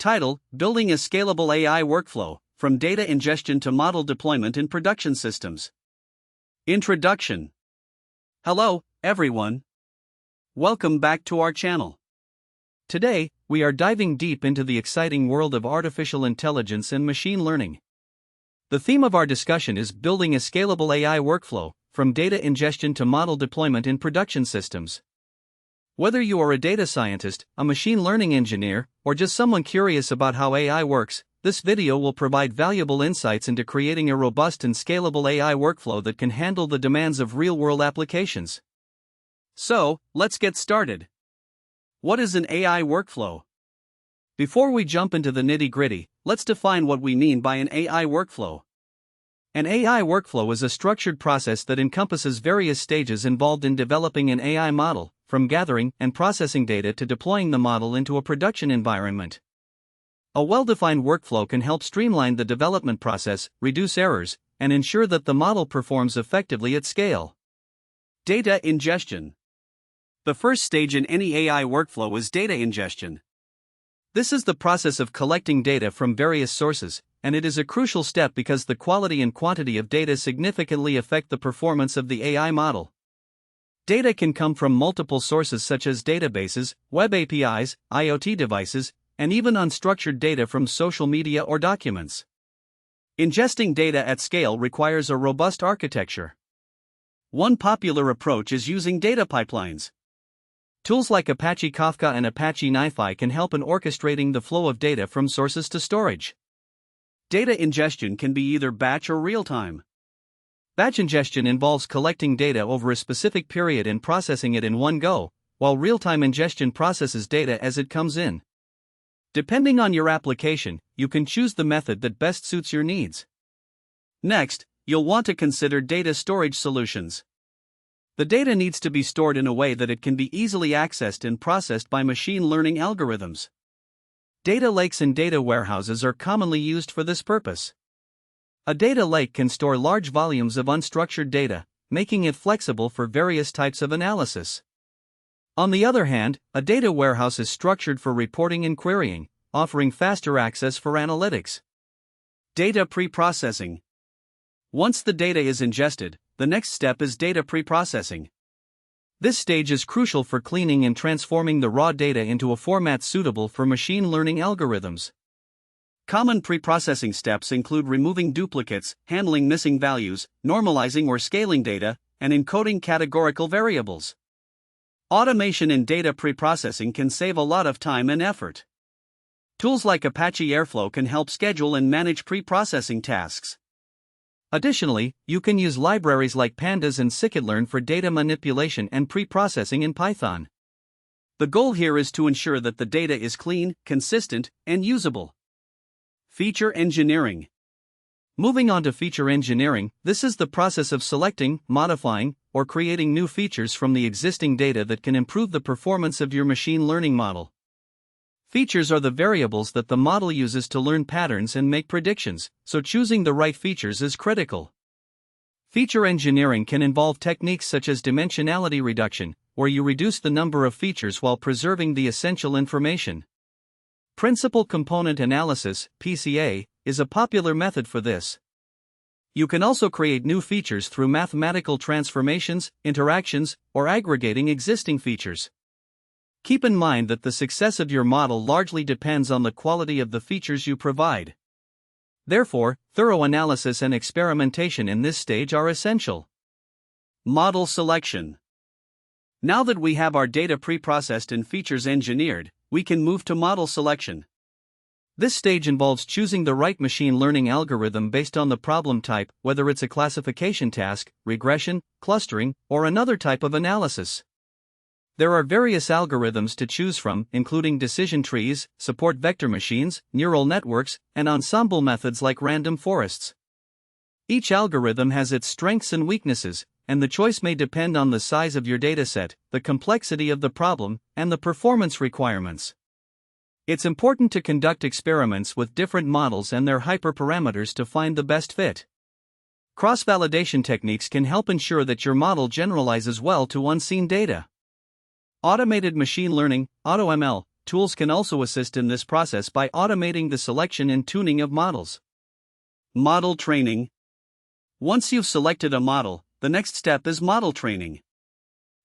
Title: Building a Scalable AI Workflow, from Data Ingestion to Model Deployment in Production Systems. Introduction. Hello, everyone. Welcome back to our channel. Today, we are diving deep into the exciting world of artificial intelligence and machine learning. The theme of our discussion is building a scalable AI workflow, from data ingestion to model deployment in production systems. Whether you are a data scientist, a machine learning engineer, or just someone curious about how AI works, this video will provide valuable insights into creating a robust and scalable AI workflow that can handle the demands of real-world applications. So, let's get started. What is an AI workflow? Before we jump into the nitty-gritty, let's define what we mean by an AI workflow. An AI workflow is a structured process that encompasses various stages involved in developing an AI model, from gathering and processing data to deploying the model into a production environment. A well-defined workflow can help streamline the development process, reduce errors, and ensure that the model performs effectively at scale. Data ingestion. The first stage in any AI workflow is data ingestion. This is the process of collecting data from various sources, and it is a crucial step because the quality and quantity of data significantly affect the performance of the AI model. Data can come from multiple sources such as databases, web APIs, IoT devices, and even unstructured data from social media or documents. Ingesting data at scale requires a robust architecture. One popular approach is using data pipelines. Tools like Apache Kafka and Apache NiFi can help in orchestrating the flow of data from sources to storage. Data ingestion can be either batch or real-time. Batch ingestion involves collecting data over a specific period and processing it in one go, while real-time ingestion processes data as it comes in. Depending on your application, you can choose the method that best suits your needs. Next, you'll want to consider data storage solutions. The data needs to be stored in a way that it can be easily accessed and processed by machine learning algorithms. Data lakes and data warehouses are commonly used for this purpose. A data lake can store large volumes of unstructured data, making it flexible for various types of analysis. On the other hand, a data warehouse is structured for reporting and querying, offering faster access for analytics. Data pre-processing. Once the data is ingested, the next step is data pre-processing. This stage is crucial for cleaning and transforming the raw data into a format suitable for machine learning algorithms. Common pre-processing steps include removing duplicates, handling missing values, normalizing or scaling data, and encoding categorical variables. Automation in data pre-processing can save a lot of time and effort. Tools like Apache Airflow can help schedule and manage pre-processing tasks. Additionally, you can use libraries like Pandas and scikit-learn for data manipulation and pre-processing in Python. The goal here is to ensure that the data is clean, consistent, and usable. Feature engineering. Moving on to feature engineering, this is the process of selecting, modifying, or creating new features from the existing data that can improve the performance of your machine learning model. Features are the variables that the model uses to learn patterns and make predictions, so choosing the right features is critical. Feature engineering can involve techniques such as dimensionality reduction, where you reduce the number of features while preserving the essential information. Principal component analysis, PCA, is a popular method for this. You can also create new features through mathematical transformations, interactions, or aggregating existing features. Keep in mind that the success of your model largely depends on the quality of the features you provide. Therefore, thorough analysis and experimentation in this stage are essential. Model selection. Now that we have our data pre-processed and features engineered, we can move to model selection. This stage involves choosing the right machine learning algorithm based on the problem type, whether it's a classification task, regression, clustering, or another type of analysis. There are various algorithms to choose from, including decision trees, support vector machines, neural networks, and ensemble methods like random forests. Each algorithm has its strengths and weaknesses, and the choice may depend on the size of your dataset, the complexity of the problem, and the performance requirements. It's important to conduct experiments with different models and their hyperparameters to find the best fit. Cross-validation techniques can help ensure that your model generalizes well to unseen data. Automated machine learning, AutoML, tools can also assist in this process by automating the selection and tuning of models. Model training. Once you've selected a model, the next step is model training.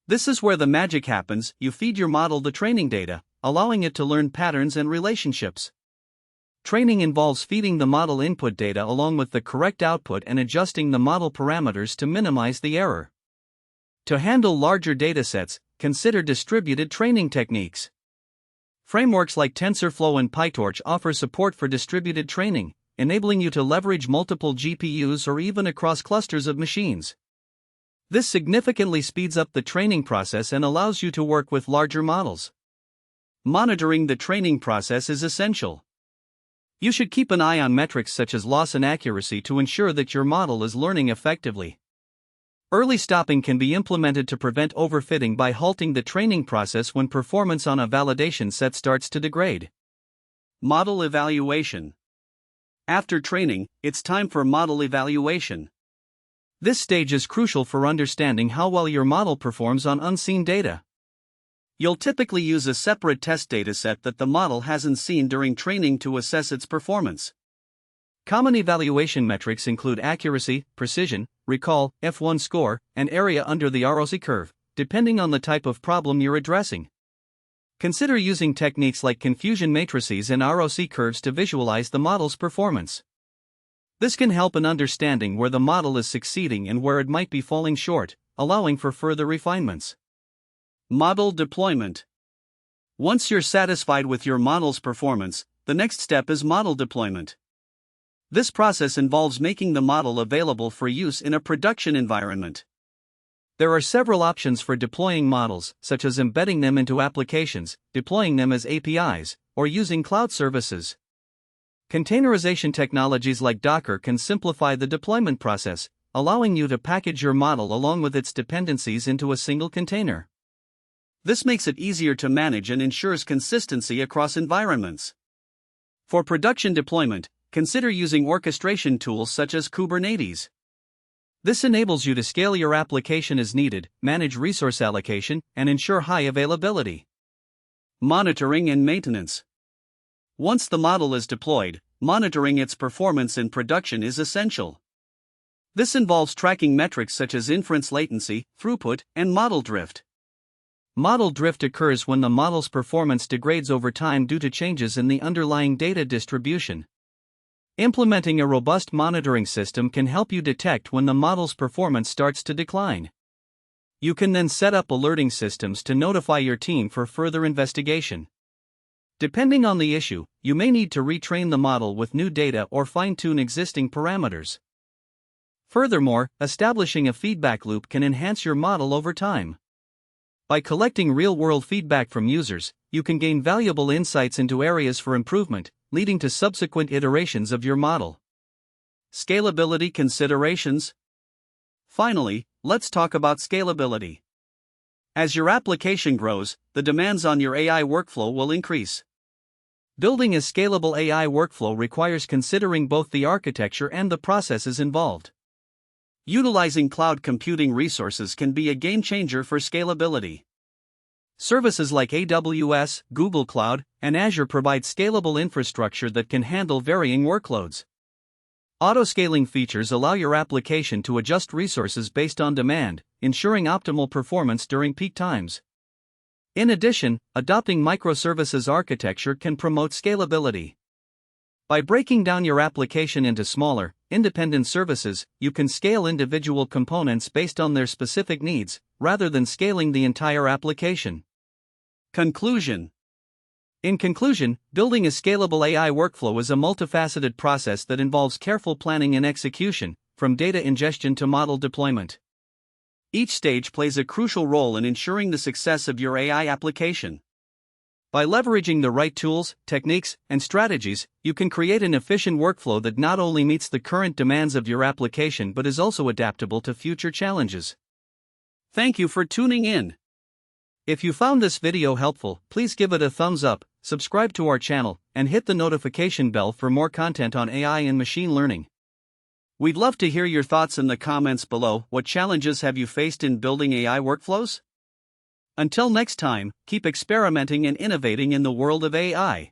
This is where the magic happens. You feed your model the training data, allowing it to learn patterns and relationships. Training involves feeding the model input data along with the correct output and adjusting the model parameters to minimize the error. To handle larger datasets, consider distributed training techniques. Frameworks like TensorFlow and PyTorch offer support for distributed training, enabling you to leverage multiple GPUs or even across clusters of machines. This significantly speeds up the training process and allows you to work with larger models. Monitoring the training process is essential. You should keep an eye on metrics such as loss and accuracy to ensure that your model is learning effectively. Early stopping can be implemented to prevent overfitting by halting the training process when performance on a validation set starts to degrade. Model evaluation. After training, it's time for model evaluation. This stage is crucial for understanding how well your model performs on unseen data. You'll typically use a separate test dataset that the model hasn't seen during training to assess its performance. Common evaluation metrics include accuracy, precision, recall, F1 score, and area under the ROC curve, depending on the type of problem you're addressing. Consider using techniques like confusion matrices and ROC curves to visualize the model's performance. This can help in understanding where the model is succeeding and where it might be falling short, allowing for further refinements. Model deployment. Once you're satisfied with your model's performance, the next step is model deployment. This process involves making the model available for use in a production environment. There are several options for deploying models, such as embedding them into applications, deploying them as APIs, or using cloud services. Containerization technologies like Docker can simplify the deployment process, allowing you to package your model along with its dependencies into a single container. This makes it easier to manage and ensures consistency across environments. For production deployment, consider using orchestration tools such as Kubernetes. This enables you to scale your application as needed, manage resource allocation, and ensure high availability. Monitoring and maintenance. Once the model is deployed, monitoring its performance in production is essential. This involves tracking metrics such as inference latency, throughput, and model drift. Model drift occurs when the model's performance degrades over time due to changes in the underlying data distribution. Implementing a robust monitoring system can help you detect when the model's performance starts to decline. You can then set up alerting systems to notify your team for further investigation. Depending on the issue, you may need to retrain the model with new data or fine-tune existing parameters. Furthermore, establishing a feedback loop can enhance your model over time. By collecting real-world feedback from users, you can gain valuable insights into areas for improvement, leading to subsequent iterations of your model. Scalability considerations. Finally, let's talk about scalability. As your application grows, the demands on your AI workflow will increase. Building a scalable AI workflow requires considering both the architecture and the processes involved. Utilizing cloud computing resources can be a game changer for scalability. Services like AWS, Google Cloud, and Azure provide scalable infrastructure that can handle varying workloads. Auto-scaling features allow your application to adjust resources based on demand, ensuring optimal performance during peak times. In addition, adopting microservices architecture can promote scalability. By breaking down your application into smaller, independent services, you can scale individual components based on their specific needs, rather than scaling the entire application. Conclusion. In conclusion, building a scalable AI workflow is a multifaceted process that involves careful planning and execution, from data ingestion to model deployment. Each stage plays a crucial role in ensuring the success of your AI application. By leveraging the right tools, techniques, and strategies, you can create an efficient workflow that not only meets the current demands of your application but is also adaptable to future challenges. Thank you for tuning in. If you found this video helpful, please give it a thumbs up, subscribe to our channel, and hit the notification bell for more content on AI and machine learning. We'd love to hear your thoughts in the comments below. What challenges have you faced in building AI workflows? Until next time, keep experimenting and innovating in the world of AI.